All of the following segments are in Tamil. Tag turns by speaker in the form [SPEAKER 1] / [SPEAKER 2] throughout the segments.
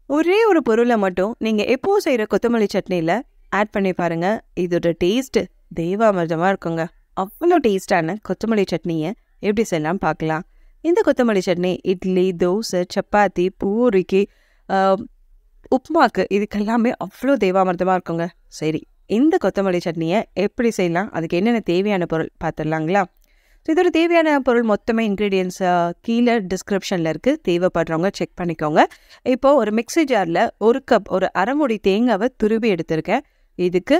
[SPEAKER 1] ஒரே ஒரு பொருளை மட்டும் நீங்கள் எப்போது செய்கிற கொத்தமல்லி சட்னியில் ஆட் பண்ணி பாருங்கள். இதோட டேஸ்ட்டு தெய்வாமிர்தமாக இருக்குங்க. அவ்வளோ டேஸ்டான கொத்தமல்லி சட்னியை எப்படி செய்யலாம் பார்க்கலாம். இந்த கொத்தமல்லி சட்னி இட்லி, தோசை, சப்பாத்தி, பூரிக்கு, உப்புமாக்கு இதுக்கெல்லாமே அவ்வளோ தெய்வாமிர்தமாக இருக்குங்க. சரி, இந்த கொத்தமல்லி சட்னியை எப்படி செய்யலாம், அதுக்கு என்னென்ன தேவையான பொருள் பார்த்துடலாங்களா? ஸோ இதோட தேவையான பொருள் மொத்தமே இன்க்ரீடியன்ஸ் கீழே டிஸ்கிரிப்ஷனில் இருக்குது. தேவைப்படுறவங்க செக் பண்ணிக்கோங்க. இப்போது ஒரு மிக்ஸி ஜாரில் ஒரு கப், ஒரு அரை மூடி தேங்காவை துருவி எடுத்திருக்கேன். இதுக்கு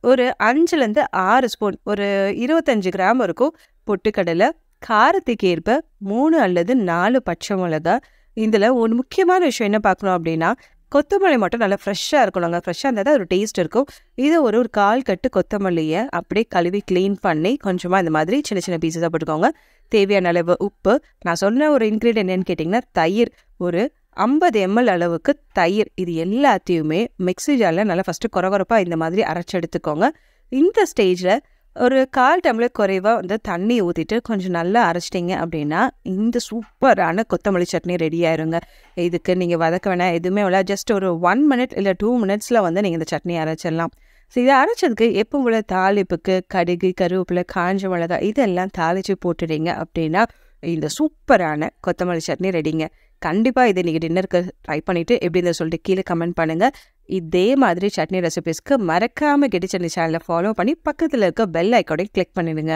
[SPEAKER 1] ஒரு 5லேருந்து 6 ஸ்பூன், ஒரு 25 கிராம் இருக்கும் பொட்டுக்கடலை, காரத்துக்கு ஏற்ப 3 அல்லது 4 பச்சை மிளகா. இதில் ஒரு முக்கியமான விஷயம் என்ன பார்க்கணும் அப்படின்னா, கொத்தமல்லி மட்டும் நல்லா ஃப்ரெஷ்ஷாக இருக்கணுங்க. ஃப்ரெஷ்ஷாக இருந்தால் தான் ஒரு டேஸ்ட் இருக்கும். இது ஒரு 1/4 கட்டு கொத்தமல்லியை அப்படியே கழுவி க்ளீன் பண்ணி கொஞ்சமாக இந்த மாதிரி சின்ன சின்ன பீஸஸாக போட்டுக்கோங்க. தேவையான அளவு உப்பு. நான் சொன்ன ஒரு இன்க்ரீடியன்ட் என்னன்னு கேட்டிங்கன்னா தயிர். ஒரு 50 ml அளவுக்கு தயிர். இது எல்லாத்தையுமே மிக்ஸி ஜாரில் நல்லா ஃபஸ்ட்டு கொரகொரப்பாக இந்த மாதிரி அரைச்சி எடுத்துக்கோங்க. இந்த ஸ்டேஜில் ஒரு 1/4 டம்ளர் குறைவாக வந்து தண்ணி ஊற்றிட்டு கொஞ்சம் நல்லா அரைச்சிட்டிங்க அப்படின்னா இந்த சூப்பரான கொத்தமல்லி சட்னி ரெடி ஆயிருங்க. இதுக்கு நீங்கள் வதக்க வேணாம், எதுவுமே இல்லை. ஜஸ்ட் ஒரு 1 minute இல்லை 2 minutesல வந்து நீங்கள் இந்த சட்னி அரைச்சிடலாம். ஸோ இதை அரைச்சதுக்கு எப்போ போல தாளிப்புக்கு கடுகு, கருவேப்பிலை, காஞ்ச மிளகாய் இதெல்லாம் தாளித்து போட்டுடுங்க அப்படின்னா இந்த சூப்பரான கொத்தமல்லி சட்னி ரெடிங்க. கண்டிப்பாக இதை நீங்கள் டின்னருக்கு ட்ரை பண்ணிவிட்டு எப்படி இருந்தால் சொல்லிட்டு கீழே கமெண்ட் பண்ணுங்கள். இதே மாதிரி சட்னி ரெசிபிஸ்க்கு மறக்காமல் கெட்டி சட்னி சேனலை ஃபாலோ பண்ணி பக்கத்தில் இருக்க பெல் ஐக்கானையும் கிளிக் பண்ணிடுங்க.